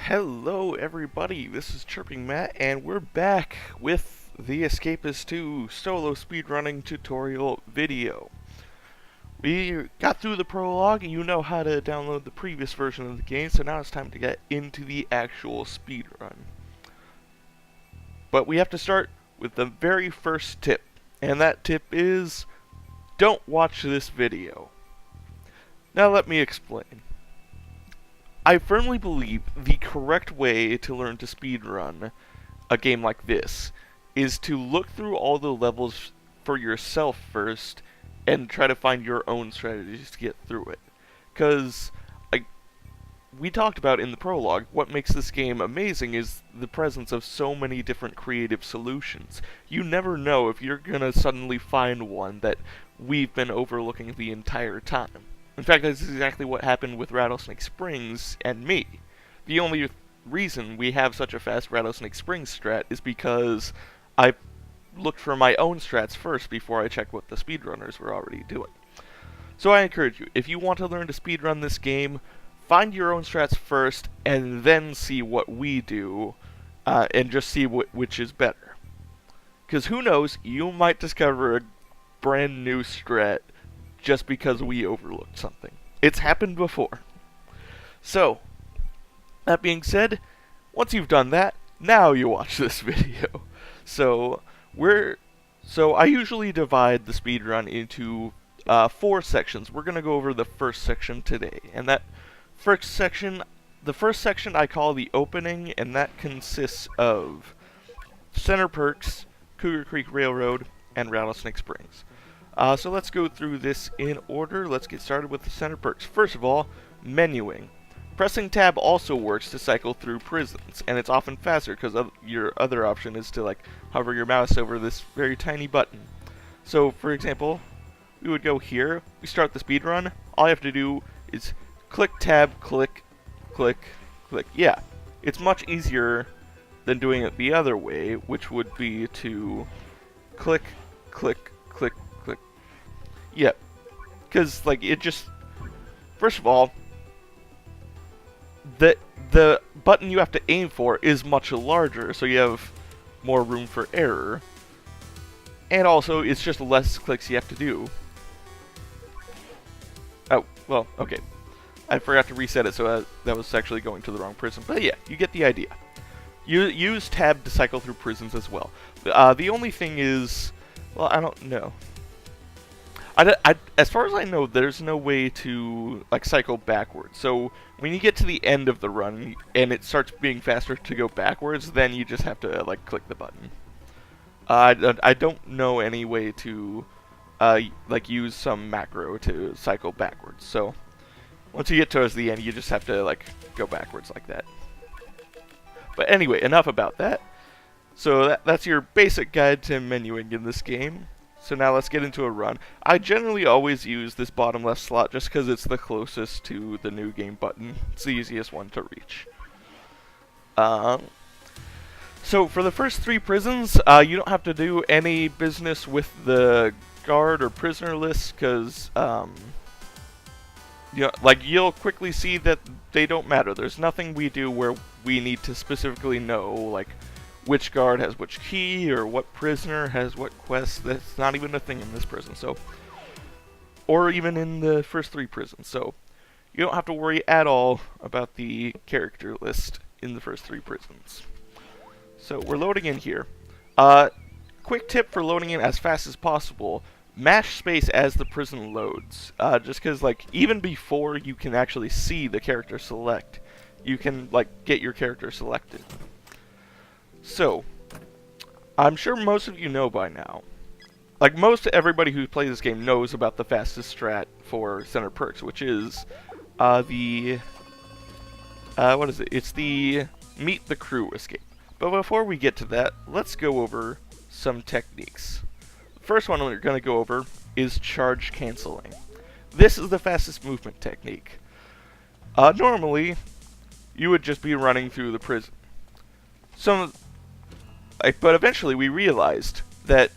Hello everybody, this is Chirping Matt, and we're back with the Escapists 2 solo speedrunning tutorial video. We got through the prologue, and you know how to download the previous version of the game, so now it's time to get into the actual speedrun. But we have to start with the very first tip, and that tip is, don't watch this video. Now let me explain. I firmly believe the correct way to learn to speedrun a game like this is to look through all the levels for yourself first and try to find your own strategies to get through it. Because, like we talked about in the prologue, what makes this game amazing is the presence of so many different creative solutions. You never know if you're gonna suddenly find one that we've been overlooking the entire time. In fact, that's exactly what happened with Rattlesnake Springs and me. The only reason we have such a fast Rattlesnake Springs strat is because I looked for my own strats first before I checked what the speedrunners were already doing. So I encourage you, if you want to learn to speedrun this game, find your own strats first and then see what we do, and just see which is better. Because who knows, you might discover a brand new strat just because we overlooked something. It's happened before. So, that being said, once you've done that, now you watch this video. So I usually divide the speedrun into 4 sections. We're gonna go over the first section today, and the first section I call the opening, and that consists of Center Perks, Cougar Creek Railroad, and Rattlesnake Springs. So let's go through this in order. Let's get started with the Center Perks. First of all, menuing. Pressing tab also works to cycle through prisons, and it's often faster because your other option is to hover your mouse over this very tiny button. So for example, we would go here, we start the speedrun, all you have to do is click tab, click, click, click. Yeah, it's much easier than doing it the other way, which would be to click, click, click, click. Yeah, because it just, first of all, the button you have to aim for is much larger, so you have more room for error, and also it's just less clicks you have to do. Oh, well, okay, I forgot to reset it, so that was actually going to the wrong prison, but yeah, you get the idea. You use tab to cycle through prisons as well. The only thing is, well, I don't know. As far as I know, there's no way to cycle backwards. So when you get to the end of the run and it starts being faster to go backwards, then you just have to click the button. I don't know any way to use some macro to cycle backwards. So once you get towards the end, you just have to go backwards like that. But anyway, enough about that. So that's your basic guide to menuing in this game. So now let's get into a run. I generally always use this bottom left slot just because it's the closest to the new game button. It's the easiest one to reach. So for the first 3 prisons, you don't have to do any business with the guard or prisoner list because you'll quickly see that they don't matter. There's nothing we do where we need to specifically know which guard has which key, or what prisoner has what quest. That's not even a thing in this prison, so, or even in the first 3 prisons, so you don't have to worry at all about the character list in the first 3 prisons. So we're loading in here. Quick tip for loading in as fast as possible, mash space as the prison loads, just because even before you can actually see the character select, you can get your character selected. So, I'm sure most of you know by now. Most everybody who plays this game knows about the fastest strat for Center Perks, which is what is it? It's the Meet the Crew escape. But before we get to that, let's go over some techniques. The first one we're going to go over is charge cancelling. This is the fastest movement technique. Normally, you would just be running through the prison. But eventually we realized that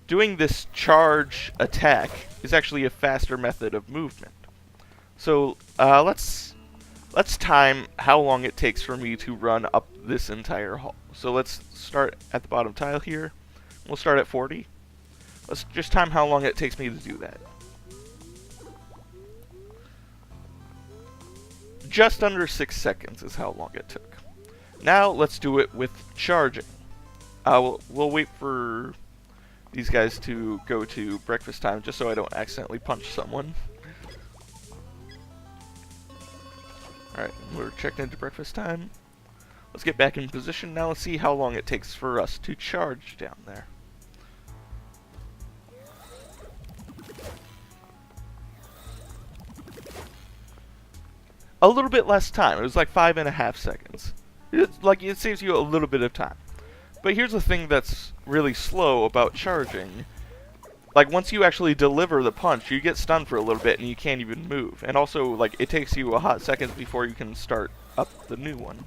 doing this charge attack is actually a faster method of movement. So let's let's time how long it takes for me to run up this entire hall. So let's start at the bottom tile here. We'll start at 40. Let's just time how long it takes me to do that. Just under 6 seconds is how long it took. Now let's do it with charging. We'll wait for these guys to go to breakfast time just so I don't accidentally punch someone. Alright, we're checked into breakfast time. Let's get back in position. Now let's see how long it takes for us to charge down there. A little bit less time. It was like 5.5 seconds. It saves you a little bit of time. But here's the thing that's really slow about charging. Like, once you actually deliver the punch, you get stunned for a little bit and you can't even move. And also, like, it takes you a hot second before you can start up the new one.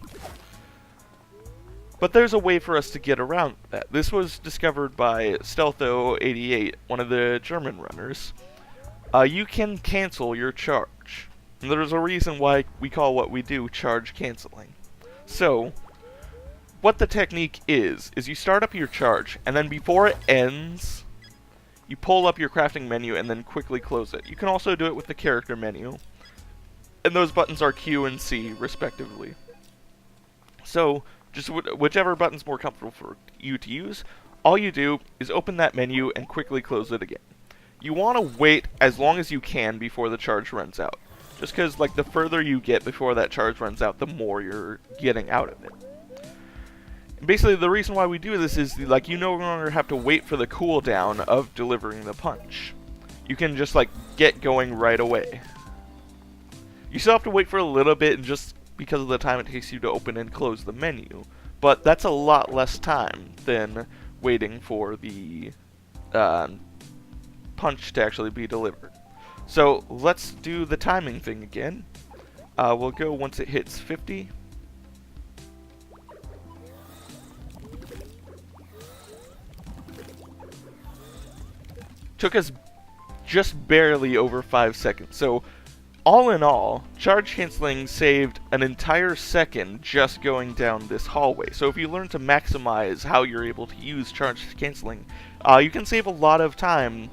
But there's a way for us to get around that. This was discovered by Stealtho88, one of the German runners. You can cancel your charge. And there's a reason why we call what we do charge canceling. So, what the technique is you start up your charge, and then before it ends, you pull up your crafting menu and then quickly close it. You can also do it with the character menu. And those buttons are Q and C, respectively. So, just whichever button's more comfortable for you to use, all you do is open that menu and quickly close it again. You want to wait as long as you can before the charge runs out. Just because, like, the further you get before that charge runs out, the more you're getting out of it. Basically, the reason why we do this is, like, you no longer have to wait for the cooldown of delivering the punch. You can just, like, get going right away. You still have to wait for a little bit just because of the time it takes you to open and close the menu. But that's a lot less time than waiting for the punch to actually be delivered. So, let's do the timing thing again. We'll go once it hits 50. Took us just barely over 5 seconds. So, all in all, charge canceling saved an entire second just going down this hallway. So if you learn to maximize how you're able to use charge canceling, you can save a lot of time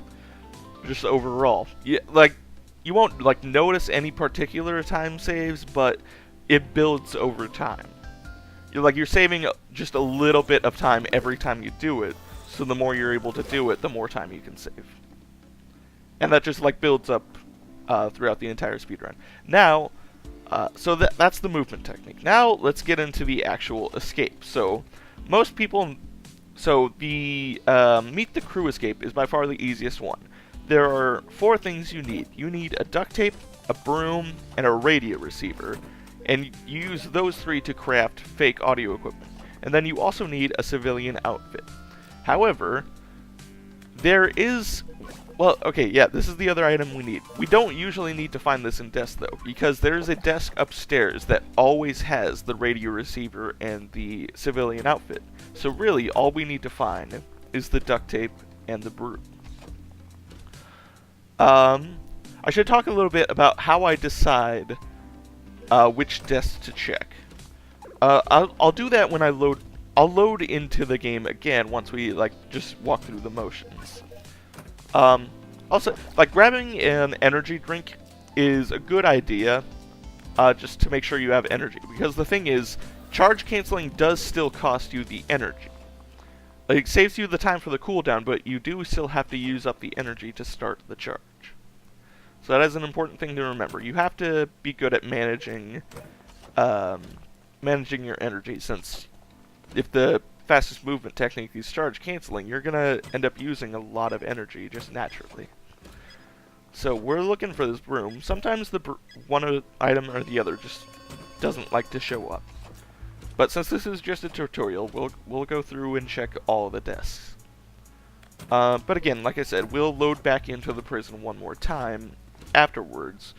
just overall. You won't like notice any particular time saves, but it builds over time. You're saving just a little bit of time every time you do it. So the more you're able to do it, the more time you can save. And that just like builds up throughout the entire speedrun. Now, so that's the movement technique. Now let's get into the actual escape. So most people, the meet the crew escape is by far the easiest one. There are 4 things you need. You need a duct tape, a broom, and a radio receiver. And you use those 3 to craft fake audio equipment. And then you also need a civilian outfit. However, there is... Well, okay, yeah, this is the other item we need. We don't usually need to find this in desk, though, because there's a desk upstairs that always has the radio receiver and the civilian outfit. So really, all we need to find is the duct tape and the broom. I should talk a little bit about how I decide which desk to check. I'll do that when I'll load into the game again once we just walk through the motions. Also, grabbing an energy drink is a good idea, just to make sure you have energy. Because the thing is, charge canceling does still cost you the energy. It saves you the time for the cooldown, but you do still have to use up the energy to start the charge. So that is an important thing to remember. You have to be good at managing your energy, since if the fastest movement technique is charge canceling, you're gonna end up using a lot of energy just naturally. So we're looking for this broom. Sometimes one item or the other just doesn't like to show up. But since this is just a tutorial, we'll go through and check all of the desks. But again, like I said, we'll load back into the prison one more time afterwards,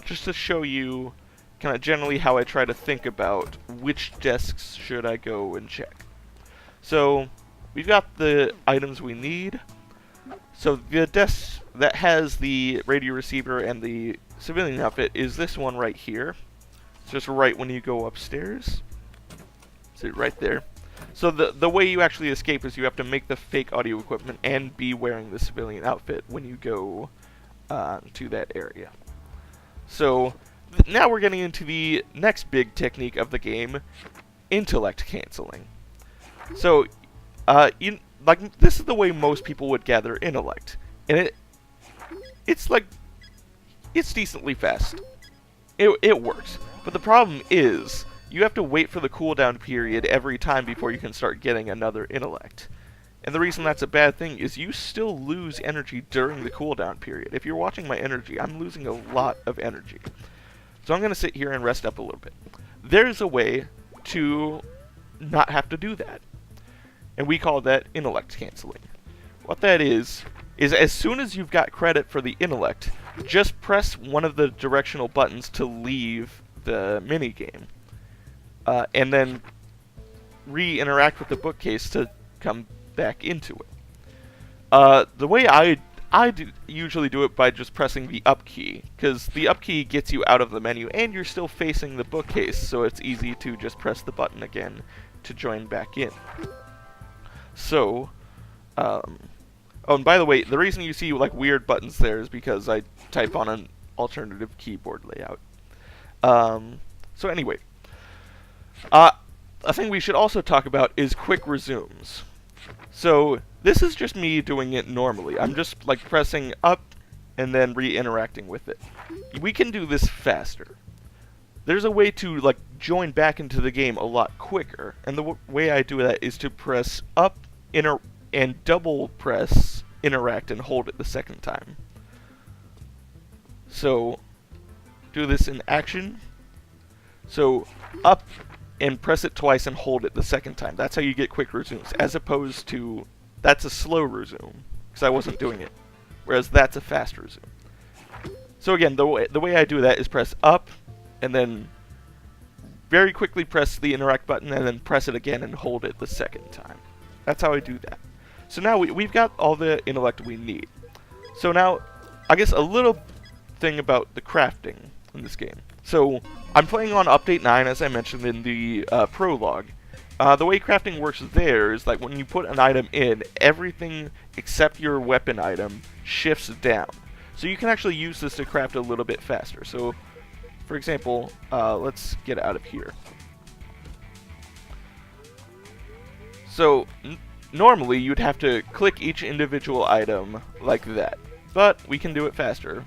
just to show you kind of generally how I try to think about which desks should I go and check. So, we've got the items we need. So, the desk that has the radio receiver and the civilian outfit is this one right here. It's just right when you go upstairs. See, right there. So the way you actually escape is you have to make the fake audio equipment and be wearing the civilian outfit when you go to that area. So now we're getting into the next big technique of the game, intellect cancelling. So this is the way most people would gather intellect, and it's decently fast. It works, but the problem is you have to wait for the cooldown period every time before you can start getting another intellect. And the reason that's a bad thing is you still lose energy during the cooldown period. If you're watching my energy, I'm losing a lot of energy. So I'm going to sit here and rest up a little bit. There's a way to not have to do that. And we call that intellect cancelling. What that is as soon as you've got credit for the intellect, just press one of the directional buttons to leave the minigame. And then re-interact with the bookcase to come back into it. The way I usually do it by just pressing the up key, because the up key gets you out of the menu and you're still facing the bookcase, so it's easy to just press the button again to join back in. So, oh, and by the way, the reason you see like weird buttons there is because I type on an alternative keyboard layout. So anyway, a thing we should also talk about is quick resumes. So this is just me doing it normally. I'm just like pressing up and then re-interacting with it. We can do this faster. There's a way to like join back into the game a lot quicker, and the way I do that is to press up, and double press interact and hold it the second time. So do this in action. So up and press it twice and hold it the second time. That's how you get quick resumes, as opposed to that's a slow resume, because I wasn't doing it, whereas that's a fast resume. So again, the way I do that is press up and then very quickly press the interact button and then press it again and hold it the second time. That's how I do that. So now we've got all the intellect we need. So now, I guess a little thing about the crafting in this game. So I'm playing on Update 9, as I mentioned in the prologue. The way crafting works there is like when you put an item in, everything except your weapon item shifts down. So you can actually use this to craft a little bit faster. So, for example, let's get out of here. So normally you'd have to click each individual item like that, but we can do it faster.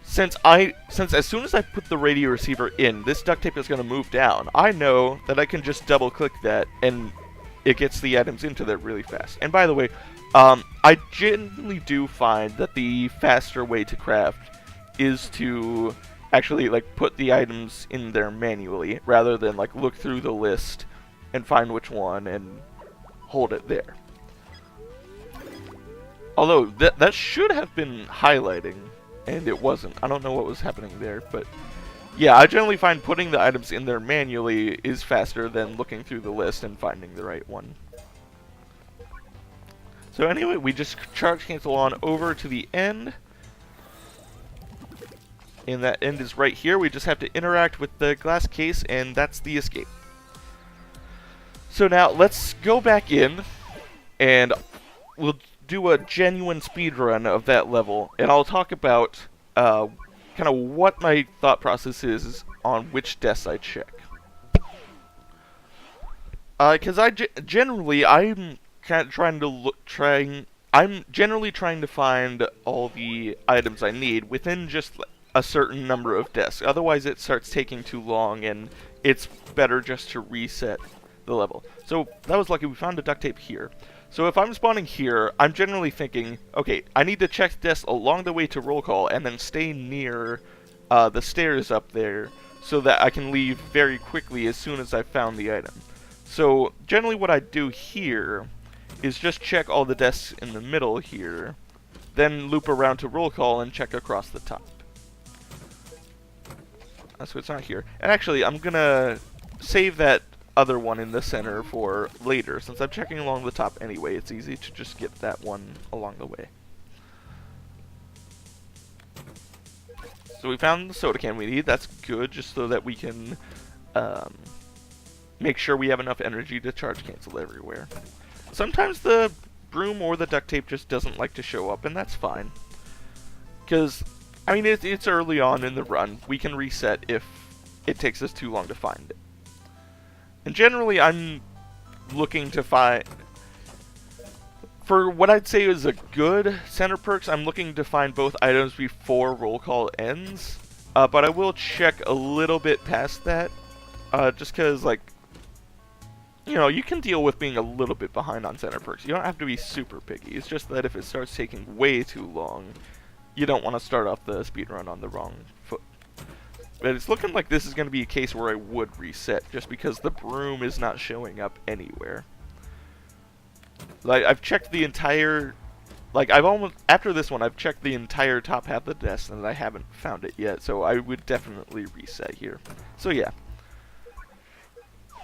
Since as soon as I put the radio receiver in, this duct tape is going to move down. I know that I can just double click that and it gets the items into there really fast. And by the way, I generally do find that the faster way to craft is to actually like put the items in there manually rather than like look through the list and find which one and hold it there. Although that should have been highlighting, and it wasn't. I don't know what was happening there, but yeah, I generally find putting the items in there manually is faster than looking through the list and finding the right one. So anyway, we just charge cancel on over to the end. And that end is right here. We just have to interact with the glass case, and that's the escape. So now let's go back in, and we'll do a genuine speedrun of that level, and I'll talk about kind of what my thought process is on which deaths I check. Because generally I'm kind of I'm generally trying to find all the items I need within just a certain number of deaths. Otherwise it starts taking too long, and it's better just to reset the level. So that was lucky. We found a duct tape here. So if I'm spawning here, I'm generally thinking, okay, I need to check deaths along the way to roll call and then stay near the stairs up there so that I can leave very quickly as soon as I've found the item. So generally what I do here is just check all the deaths in the middle here, then loop around to roll call and check across the top. So it's not here. And actually, I'm gonna save that other one in the center for later. Since I'm checking along the top anyway, it's easy to just get that one along the way. So we found the soda can we need. That's good, just so that we can make sure we have enough energy to charge cancel everywhere. Sometimes the broom or the duct tape just doesn't like to show up, and that's fine. Because, I mean, it's early on in the run. We can reset if it takes us too long to find it. And generally, I'm looking to find... For what I'd say is a good center perks, I'm looking to find both items before roll call ends. But I will check a little bit past that. Just because, like, you know, you can deal with being a little bit behind on center perks. You don't have to be super picky. It's just that if it starts taking way too long, you don't want to start off the speedrun on the wrong foot. But it's looking like this is going to be a case where I would reset, just because the broom is not showing up anywhere. Like, I've checked the entire... Like, after this one, I've checked the entire top half of the desk, and I haven't found it yet, so I would definitely reset here. So, yeah.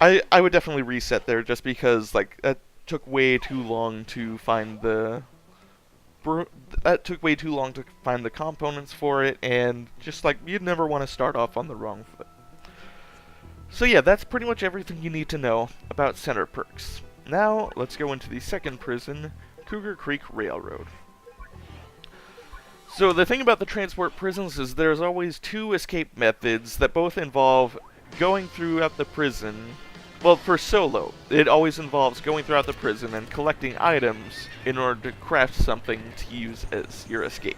I would definitely reset there, just because, like, that took way too long to find the... That took way too long to find the components for it, and just, like, you'd never want to start off on the wrong foot. So, yeah, that's pretty much everything you need to know about center perks. Now, let's go into the second prison, Cougar Creek Railroad. So the thing about the transport prisons is there's always two escape methods that both involve going throughout the prison. Well, for solo, it always involves going throughout the prison and collecting items in order to craft something to use as your escape.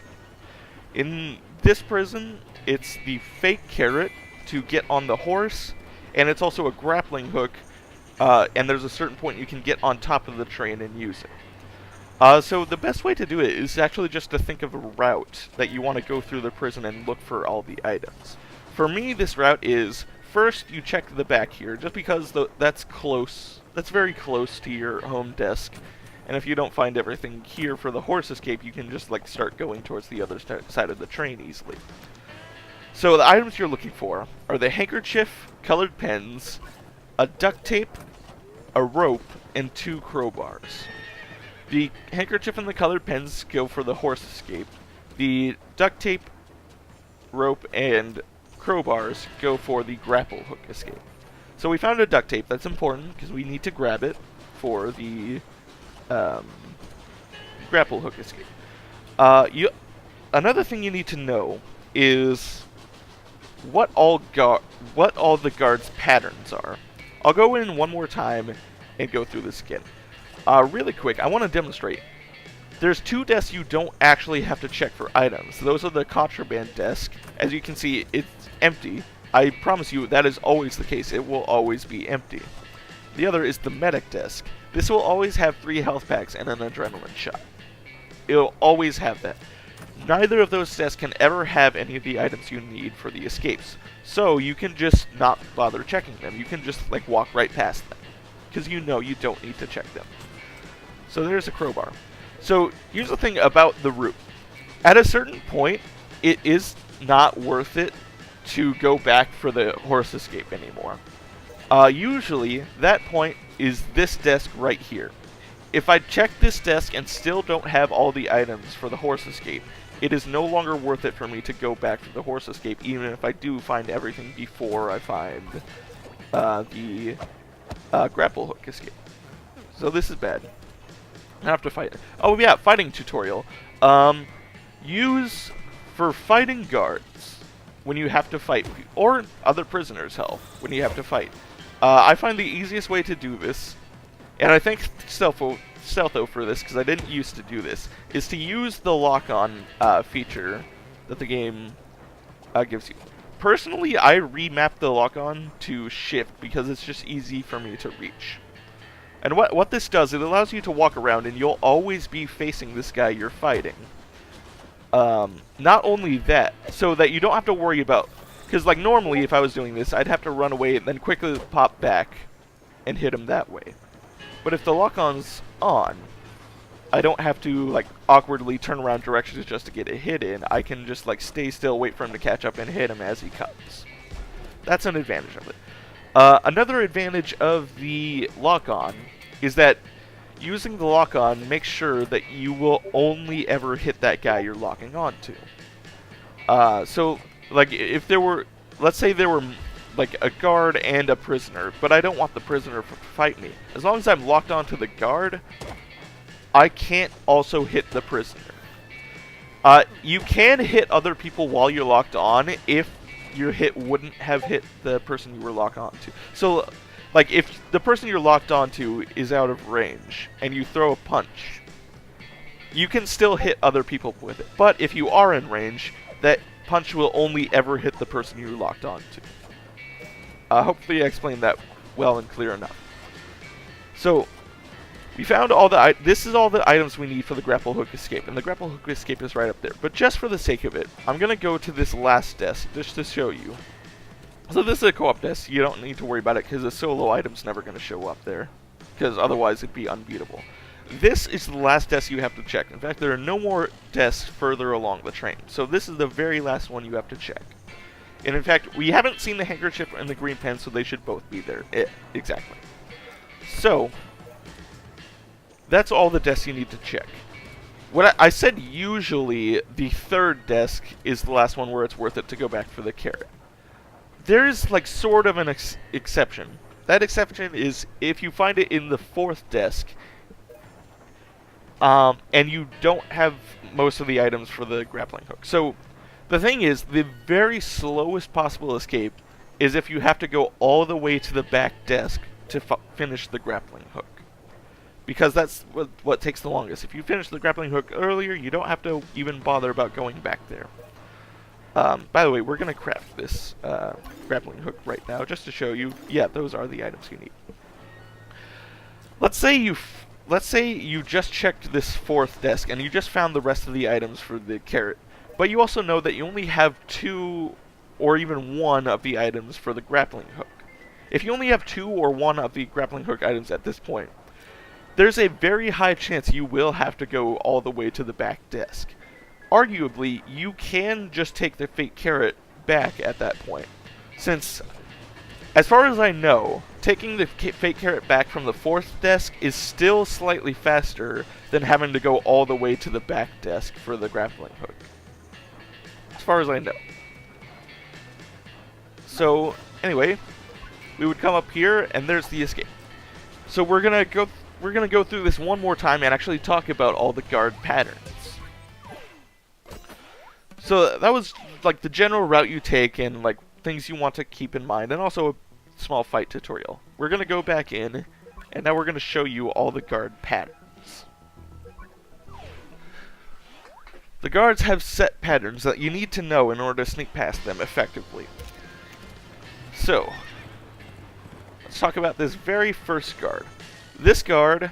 In this prison, it's the fake carrot to get on the horse, and it's also a grappling hook. And there's a certain point you can get on top of the train and use it. So the best way to do it is actually just to think of a route that you want to go through the prison and look for all the items. For me, this route is, first you check the back here, just because that's close. That's very close to your home desk. And if you don't find everything here for the horse escape, you can just like start going towards the other side of the train easily. So the items you're looking for are the handkerchief, colored pens, a duct tape, a rope, and 2 crowbars. The handkerchief and the colored pens go for the horse escape. The duct tape, rope, and crowbars go for the grapple hook escape. So we found a duct tape. That's important because we need to grab it for the grapple hook escape. Another thing you need to know is what all the guards' patterns are. I'll go in one more time and go through this again. Really quick, I want to demonstrate. There's 2 desks you don't actually have to check for items. Those are the contraband desk. As you can see, it's empty. I promise you that is always the case. It will always be empty. The other is the medic desk. This will always have 3 health packs and an adrenaline shot. It'll always have that. Neither of those desks can ever have any of the items you need for the escapes. So you can just not bother checking them. You can just like walk right past them, because you know you don't need to check them. So there's a crowbar. So here's the thing about the route. At a certain point, it is not worth it to go back for the horse escape anymore. Usually that point is this desk right here. If I check this desk and still don't have all the items for the horse escape, it is no longer worth it for me to go back for the horse escape, even if I do find everything before I find the grapple hook escape. So this is bad. I have to fight. Oh yeah, fighting tutorial. Use for fighting guards when you have to fight, or other prisoners, hell, when you have to fight. I find the easiest way to do this, and I thank Stealtho for this, because I didn't used to do this, is to use the lock-on feature that the game gives you. Personally, I remapped the lock-on to shift, because it's just easy for me to reach. And what this does, it allows you to walk around, and you'll always be facing this guy you're fighting. Not only that, so that you don't have to worry about... Because, like, normally, if I was doing this, I'd have to run away and then quickly pop back and hit him that way. But if the lock-on's on, I don't have to, like, awkwardly turn around directions just to get a hit in. I can just, like, stay still, wait for him to catch up, and hit him as he comes. That's an advantage of it. Another advantage of the lock-on is that using the lock-on makes sure that you will only ever hit that guy you're locking on to. So like, if there were, let's say there were, like, a guard and a prisoner, but I don't want the prisoner to fight me. As long as I'm locked onto the guard, I can't also hit the prisoner. You can hit other people while you're locked on if your hit wouldn't have hit the person you were locked onto. So, like, if the person you're locked onto is out of range and you throw a punch, you can still hit other people with it. But if you are in range, that punch will only ever hit the person you're locked onto. Hopefully I explained that well and clear enough. So, we found all the this is all the items we need for the grapple hook escape, and the grapple hook escape is right up there. But just for the sake of it, I'm gonna go to this last desk just to show you. So this is a co-op desk. You don't need to worry about it because the solo item's never gonna show up there, because otherwise it'd be unbeatable. This is the last desk you have to check. In fact, there are no more desks further along the train, so this is the very last one you have to check. And in fact, we haven't seen the handkerchief and the green pen, so they should both be there. Exactly. So that's all the desks you need to check. What I said, usually the third desk is the last one where it's worth it to go back for the carrot. There's like sort of an exception. That exception is if you find it in the fourth desk, and you don't have most of the items for the grappling hook. So the thing is, the very slowest possible escape is if you have to go all the way to the back desk to finish the grappling hook. Because that's what takes the longest. If you finish the grappling hook earlier, you don't have to even bother about going back there. By the way, we're going to craft this grappling hook right now, just to show you. Yeah, those are the items you need. Let's say you just checked this fourth desk, and you just found the rest of the items for the carrot. But you also know that you only have 2 or even 1 of the items for the grappling hook. If you only have 2 or 1 of the grappling hook items at this point, there's a very high chance you will have to go all the way to the back desk. Arguably, you can just take the fake carrot back at that point, since, as far as I know, taking the fake carrot back from the fourth desk is still slightly faster than having to go all the way to the back desk for the grappling hook. As far as I know. So, anyway, we would come up here, and there's the escape. So we're gonna go through this one more time and actually talk about all the guard patterns. So that was like the general route you take and like things you want to keep in mind, and also a small fight tutorial. We're gonna go back in, and now we're gonna show you all the guard patterns. The guards have set patterns that you need to know in order to sneak past them effectively. So, let's talk about this very first guard. This guard,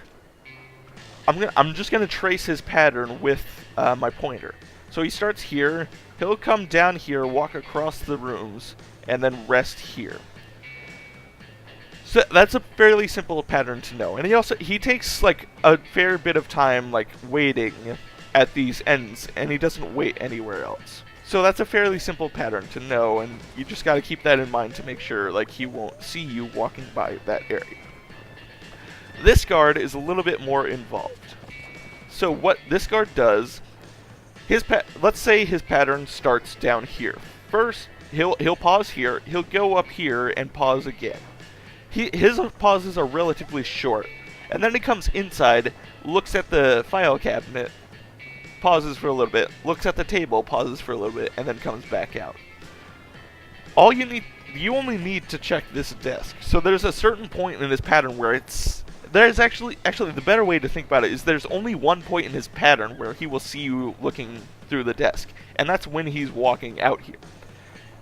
I'm just gonna trace his pattern with my pointer. So he starts here, he'll come down here, walk across the rooms, and then rest here. So that's a fairly simple pattern to know. And he takes like a fair bit of time like waiting at these ends, and he doesn't wait anywhere else. So that's a fairly simple pattern to know, and you just gotta keep that in mind to make sure like he won't see you walking by that area. This guard is a little bit more involved. So what this guard does, let's say his pattern starts down here. First, he'll pause here, he'll go up here and pause again. His pauses are relatively short, and then he comes inside, looks at the file cabinet, pauses for a little bit, looks at the table, pauses for a little bit, and then comes back out. You only need to check this desk. So there's a certain point in his pattern where there's actually the better way to think about it is there's only one point in his pattern where he will see you looking through the desk, and that's when he's walking out here.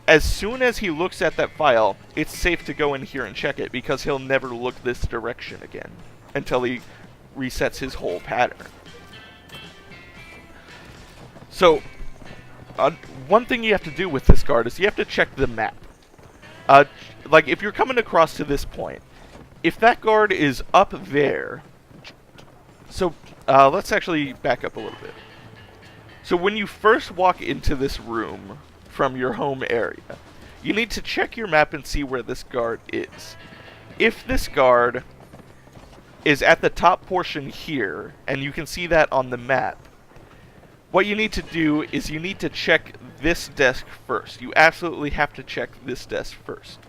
As soon as he looks at that file, it's safe to go in here and check it, because he'll never look this direction again until he resets his whole pattern. So, one thing you have to do with this guard is you have to check the map. Like, if you're coming across to this point, if that guard is up there, so let's actually back up a little bit. So when you first walk into this room from your home area, you need to check your map and see where this guard is. If this guard is at the top portion here, and you can see that on the map, what you need to do is you need to check this desk first. You absolutely have to check this desk first.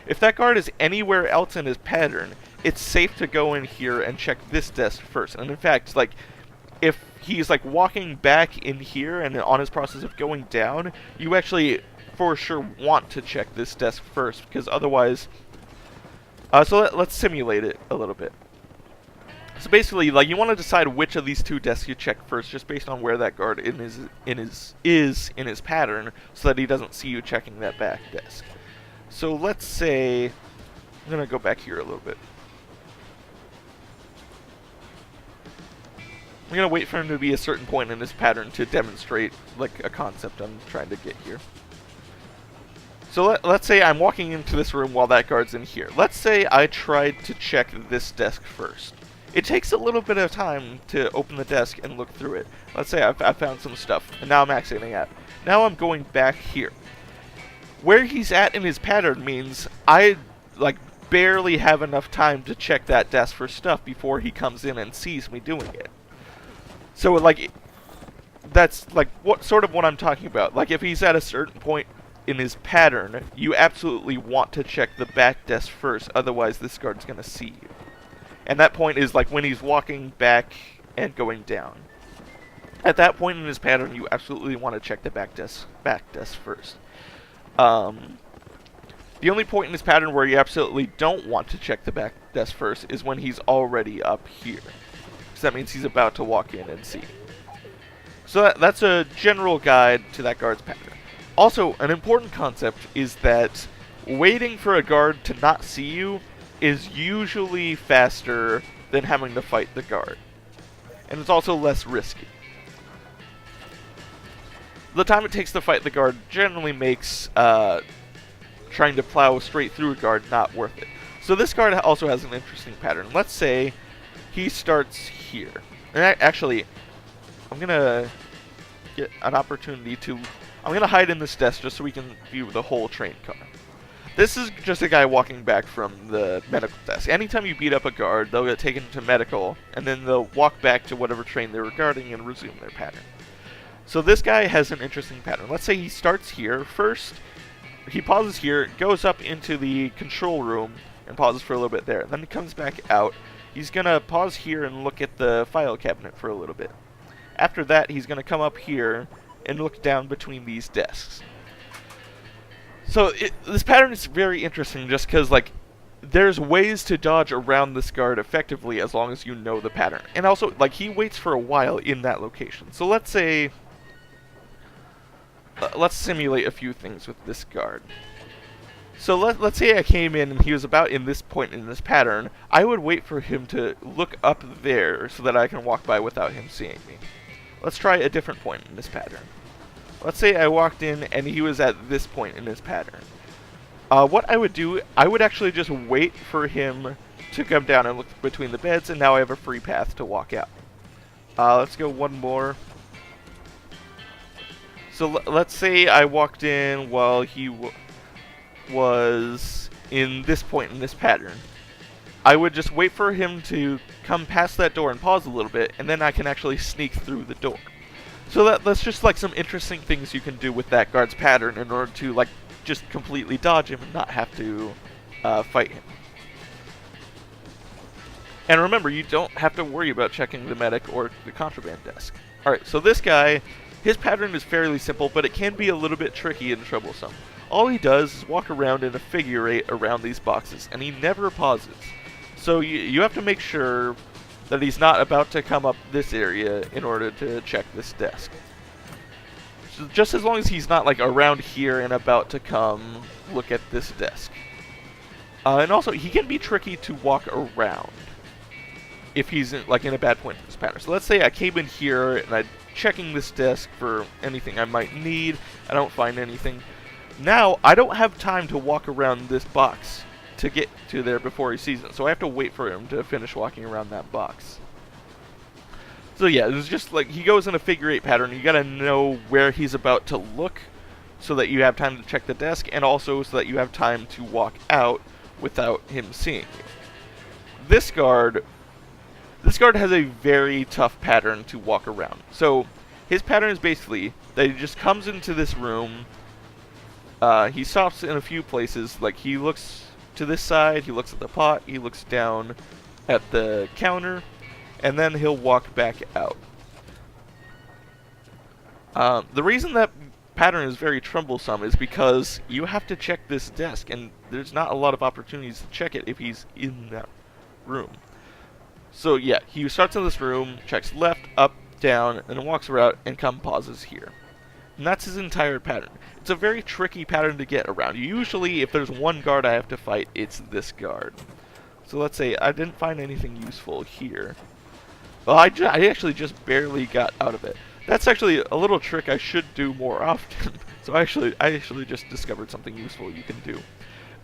If that guard is anywhere else in his pattern, it's safe to go in here and check this desk first. And in fact, like, if he's like walking back in here and on his process of going down, you actually for sure want to check this desk first, because otherwise... so let's simulate it a little bit. So basically, like, you want to decide which of these two desks you check first, just based on where that guard is in his pattern, so that he doesn't see you checking that back desk. So let's say, I'm gonna go back here a little bit. I'm gonna wait for him to be a certain point in his pattern to demonstrate like a concept I'm trying to get here. So let's say I'm walking into this room while that guard's in here. Let's say I tried to check this desk first. It takes a little bit of time to open the desk and look through it. Let's say I found some stuff, and now I'm exiting out. Now I'm going back here. Where he's at in his pattern means I, like, barely have enough time to check that desk for stuff before he comes in and sees me doing it. So, like, that's, like, what I'm talking about. Like, if he's at a certain point in his pattern, you absolutely want to check the back desk first, otherwise this guard's gonna see you. And that point is, like, when he's walking back and going down. At that point in his pattern, you absolutely want to check the back desk first. The only point in his pattern where you absolutely don't want to check the back desk first is when he's already up here. So that means he's about to walk in and see. So that's a general guide to that guard's pattern. Also, an important concept is that waiting for a guard to not see you is usually faster than having to fight the guard. And it's also less risky. The time it takes to fight the guard generally makes trying to plow straight through a guard not worth it. So this guard also has an interesting pattern. Let's say he starts here. And actually, I'm going to get an opportunity to... I'm going to hide in this desk just so we can view the whole train car. This is just a guy walking back from the medical desk. Anytime you beat up a guard, they'll get taken to medical, and then they'll walk back to whatever train they were guarding and resume their pattern. So this guy has an interesting pattern. Let's say he starts here. First, he pauses here, goes up into the control room, and pauses for a little bit there. Then he comes back out. He's going to pause here and look at the file cabinet for a little bit. After that, he's going to come up here and look down between these desks. So this pattern is very interesting just because, like, there's ways to dodge around this guard effectively as long as you know the pattern. And also, like, he waits for a while in that location. So let's say... let's simulate a few things with this guard. So let's say I came in and he was about in this point in this pattern. I would wait for him to look up there so that I can walk by without him seeing me. Let's try a different point in this pattern. Let's say I walked in and he was at this point in his pattern. What I would do, I would actually just wait for him to come down and look between the beds, and now I have a free path to walk out. Let's go one more. So let's say I walked in while he was in this point in this pattern. I would just wait for him to come past that door and pause a little bit, and then I can actually sneak through the door. So that's just like some interesting things you can do with that guard's pattern in order to like just completely dodge him and not have to fight him. And remember, you don't have to worry about checking the medic or the contraband desk. Alright, so this guy, his pattern is fairly simple, but it can be a little bit tricky and troublesome. All he does is walk around in a figure eight around these boxes, and he never pauses. So you have to make sure that he's not about to come up this area in order to check this desk. So just as long as he's not like around here and about to come look at this desk. And also, he can be tricky to walk around if he's in a bad point in his pattern. So let's say I came in here and I'm checking this desk for anything I might need. I don't find anything. Now, I don't have time to walk around this box to get to there before he sees it. So I have to wait for him to finish walking around that box. So yeah, it's just like he goes in a figure eight pattern. You gotta know where he's about to look so that you have time to check the desk, and also so that you have time to walk out without him seeing you. This guard has a very tough pattern to walk around. So his pattern is basically that he just comes into this room. He stops in a few places. Like, he looks to this side, he looks at the pot, he looks down at the counter, and then he'll walk back out. The reason that pattern is very troublesome is because you have to check this desk, and there's not a lot of opportunities to check it if he's in that room. So yeah, he starts in this room, checks left, up, down, and then walks around and pauses here. And that's his entire pattern. It's a very tricky pattern to get around. Usually, if there's one guard I have to fight, it's this guard. So let's say I didn't find anything useful here. Well, I actually just barely got out of it. That's actually a little trick I should do more often. So I actually just discovered something useful you can do.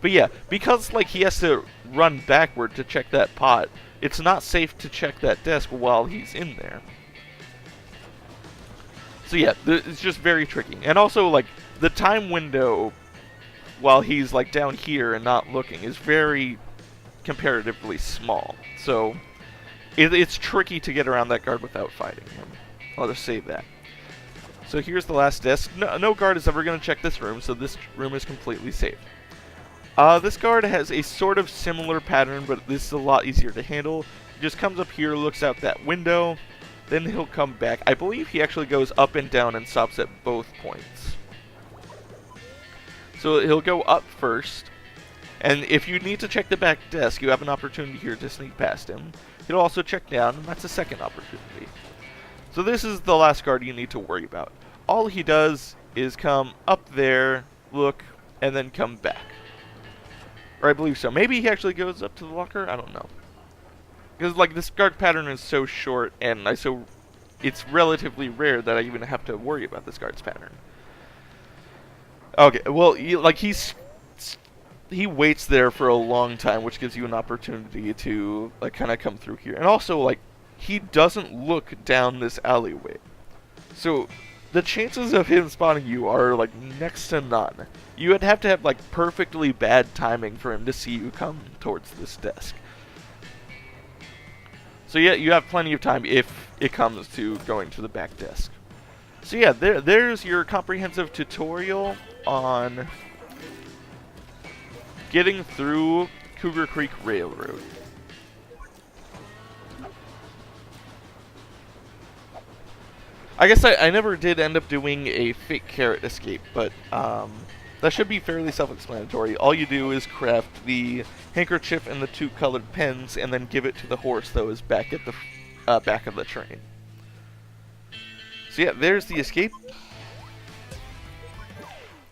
But yeah, because like he has to run backward to check that pot, it's not safe to check that desk while he's in there. So yeah, it's just very tricky. And also, like, the time window while he's like down here and not looking is very comparatively small. So it's tricky to get around that guard without fighting him. I'll just save that. So here's the last desk. No guard is ever going to check this room, so this room is completely safe. This guard has a sort of similar pattern, but this is a lot easier to handle. He just comes up here, looks out that window, then he'll come back. I believe he actually goes up and down and stops at both points. So he'll go up first, and if you need to check the back desk, you have an opportunity here to sneak past him. He'll also check down, and that's a second opportunity. So this is the last guard you need to worry about. All he does is come up there, look, and then come back. Or I believe so. Maybe he actually goes up to the locker? I don't know. Because like this guard pattern is so short, and it's relatively rare that I even have to worry about this guard's pattern. Okay, well, he waits there for a long time, which gives you an opportunity to like kind of come through here. And also, like, he doesn't look down this alleyway. So the chances of him spotting you are like next to none. You would have to have like perfectly bad timing for him to see you come towards this desk. So yeah, you have plenty of time if it comes to going to the back desk. So yeah, there's your comprehensive tutorial on getting through Cougar Creek Railroad. I guess I never did end up doing a fake carrot escape, but that should be fairly self-explanatory. All you do is craft the handkerchief and the two colored pens, and then give it to the horse that was back at the back of the train. So yeah, there's the escape.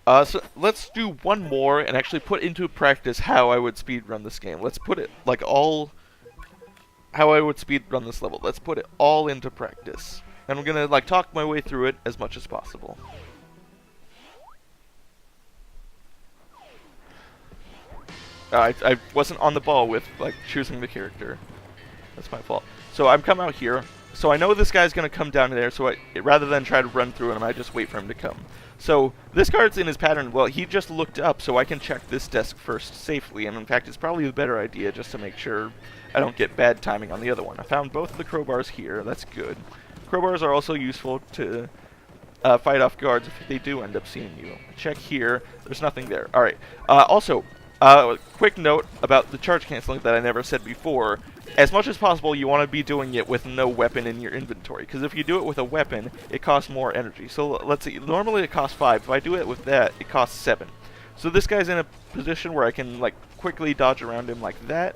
So let's do one more and actually put into practice how I would speedrun this game. Let's put it like how I would speedrun this level. Let's put it all into practice. And I'm gonna like talk my way through it as much as possible. I wasn't on the ball with like choosing the character. That's my fault. So I'm come out here. So I know this guy's gonna come down there. So rather than try to run through him, I just wait for him to come. So this guard's in his pattern. Well, he just looked up, so I can check this desk first safely. And in fact, it's probably the better idea just to make sure I don't get bad timing on the other one. I found both of the crowbars here. That's good. Crowbars are also useful to fight off guards if they do end up seeing you. Check here. There's nothing there. Alright. Also, quick note about the charge canceling that I never said before. As much as possible, you want to be doing it with no weapon in your inventory. Because if you do it with a weapon, it costs more energy. So let's see. Normally it costs 5. If I do it with that, it costs 7. So this guy's in a position where I can like quickly dodge around him like that.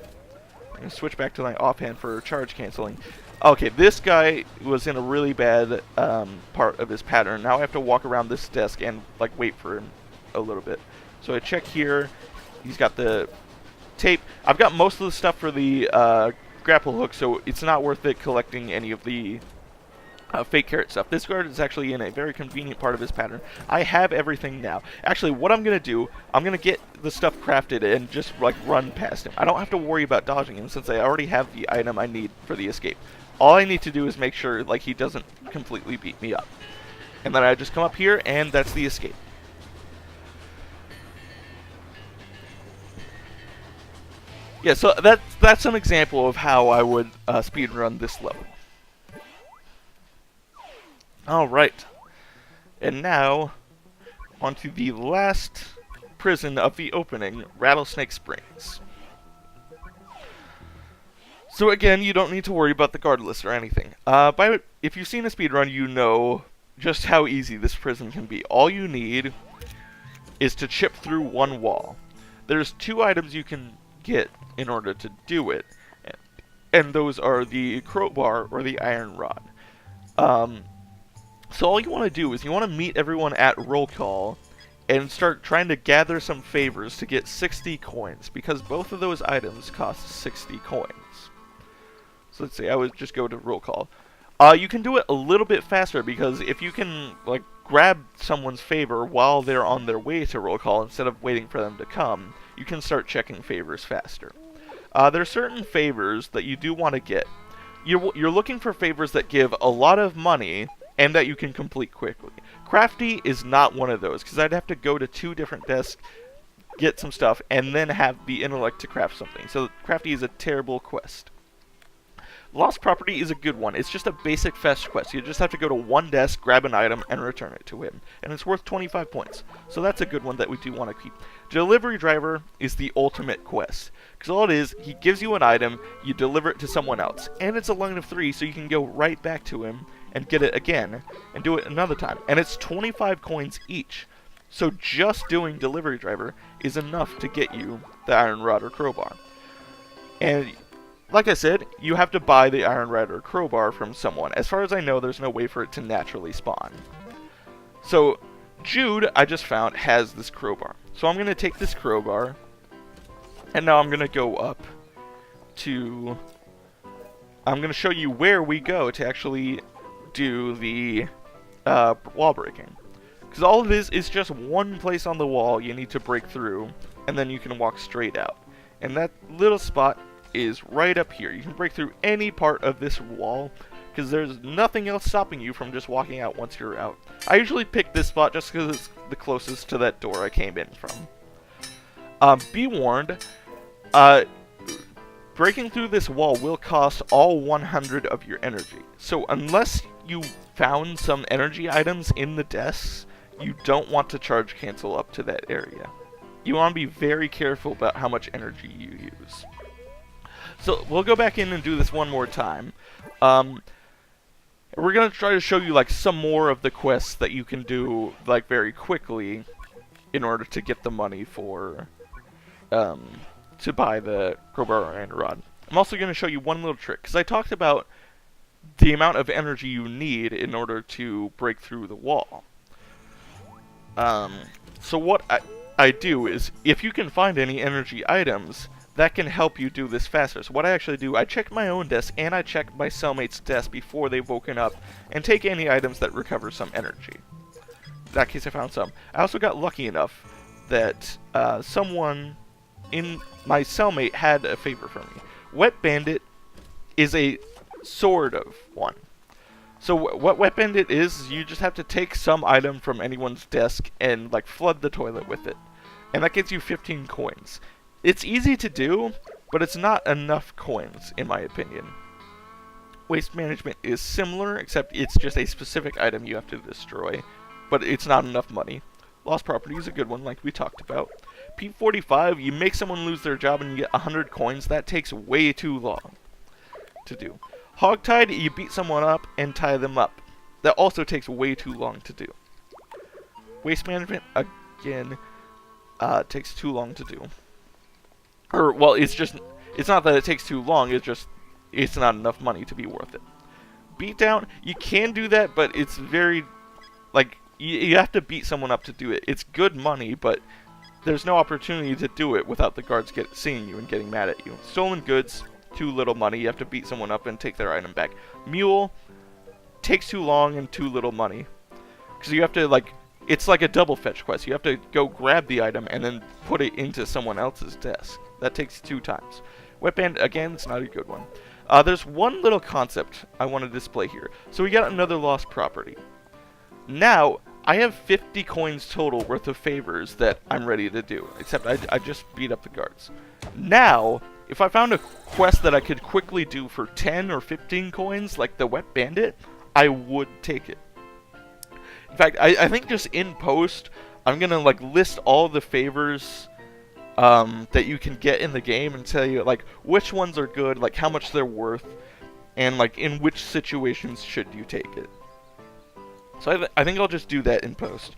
I'm going to switch back to my offhand for charge canceling. Okay, this guy was in a really bad part of his pattern. Now I have to walk around this desk and like wait for him a little bit. So I check here. He's got the tape. I've got most of the stuff for the grapple hook, so it's not worth it collecting any of the fake carrot stuff. This guard is actually in a very convenient part of his pattern. I have everything now. Actually, what I'm going to do, I'm going to get the stuff crafted and just like run past him. I don't have to worry about dodging him since I already have the item I need for the escape. All I need to do is make sure like he doesn't completely beat me up. And then I just come up here and that's the escape. Yeah, so that's an example of how I would speedrun this level. Alright. And now, onto the last prison of the opening, Rattlesnake Springs. So again, you don't need to worry about the guard list or anything. If you've seen a speedrun, you know just how easy this prison can be. All you need is to chip through one wall. There's 2 items you can get in order to do it, and those are the crowbar or the iron rod. So all you want to do is you want to meet everyone at roll call and start trying to gather some favors to get 60 coins, because both of those items cost 60 coins. So let's see, I would just go to roll call. You can do it a little bit faster, because if you can like grab someone's favor while they're on their way to roll call instead of waiting for them to come, you can start checking favors faster. There are certain favors that you do want to get. You're looking for favors that give a lot of money and that you can complete quickly. Crafty is not one of those, because I'd have to go to 2 different desks, get some stuff, and then have the intellect to craft something. So Crafty is a terrible quest. Lost Property is a good one. It's just a basic fetch quest. You just have to go to 1 desk, grab an item, and return it to him. And it's worth 25 points. So that's a good one that we do want to keep. Delivery Driver is the ultimate quest. Because all it is, he gives you an item, you deliver it to someone else. And it's a line of 3, so you can go right back to him and get it again, and do it another time. And it's 25 coins each. So just doing Delivery Driver is enough to get you the Iron Rod or Crowbar. And like I said, you have to buy the Iron Rod or Crowbar from someone. As far as I know, there's no way for it to naturally spawn. So Jude, I just found, has this crowbar. So I'm going to take this crowbar, and now I'm going to go up to... I'm going to show you where we go to actually do the wall breaking. Because all it is just one place on the wall you need to break through, and then you can walk straight out. And that little spot is right up here. You can break through any part of this wall, because there's nothing else stopping you from just walking out once you're out. I usually pick this spot just because it's the closest to that door I came in from. Be warned, breaking through this wall will cost all 100 of your energy. So unless you found some energy items in the desks, you don't want to charge cancel up to that area. You want to be very careful about how much energy you use. So we'll go back in and do this one more time. We're going to try to show you like some more of the quests that you can do like very quickly in order to get the money for to buy the crowbar and rod. I'm also going to show you one little trick, because I talked about the amount of energy you need in order to break through the wall. So what I do is, if you can find any energy items, that can help you do this faster. So what I actually do, I check my own desk and I check my cellmate's desk before they've woken up, and take any items that recover some energy. In that case, I found some. I also got lucky enough that someone in my cellmate had a favor for me. Wet Bandit is a sort of one. So what Wet Bandit is, you just have to take some item from anyone's desk and like flood the toilet with it. And that gets you 15 coins. It's easy to do, but it's not enough coins, in my opinion. Waste Management is similar, except it's just a specific item you have to destroy, but it's not enough money. Lost Property is a good one, like we talked about. P45, you make someone lose their job and you get 100 coins. That takes way too long to do. Hogtied, you beat someone up and tie them up. That also takes way too long to do. Waste Management, again, takes too long to do. Or, well, it's not that it takes too long, it's not enough money to be worth it. Beatdown, you can do that, but it's very, like, you have to beat someone up to do it. It's good money, but there's no opportunity to do it without the guards seeing you and getting mad at you. Stolen goods, too little money. You have to beat someone up and take their item back. Mule takes too long and too little money, because you have to, like, it's like a double fetch quest. You have to go grab the item and then put it into someone else's desk. That takes 2 times. Wet Bandit, again, it's not a good one. There's one little concept I want to display here. So we got another lost property. Now, I have 50 coins total worth of favors that I'm ready to do, except I just beat up the guards. Now, if I found a quest that I could quickly do for 10 or 15 coins, like the Wet Bandit, I would take it. In fact, I think just in post, I'm gonna like list all the favors that you can get in the game and tell you like which ones are good, like how much they're worth, and like in which situations should you take it. So I think I'll just do that in post.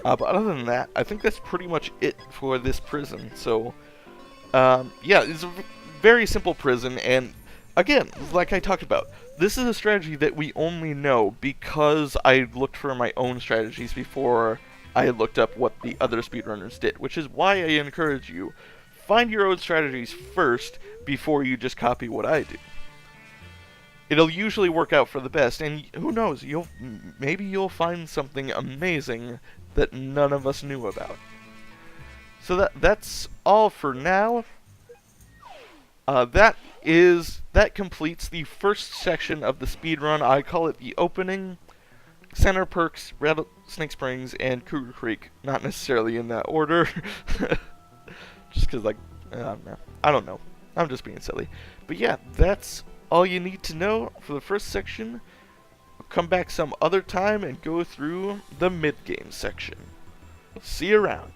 But other than that, I think that's pretty much it for this prison. So yeah, it's a very simple prison, and again, like I talked about, this is a strategy that we only know because I looked for my own strategies before I looked up what the other speedrunners did, which is why I encourage you, find your own strategies first before you just copy what I do. It'll usually work out for the best, and who knows, maybe you'll find something amazing that none of us knew about. So that's all for now. That completes the first section of the speedrun. I call it the opening. Center Perks, Rattlesnake Springs, and Cougar Creek. Not necessarily in that order. Just because, like, I don't know. I'm just being silly. But yeah, that's all you need to know for the first section. I'll come back some other time and go through the mid-game section. See you around.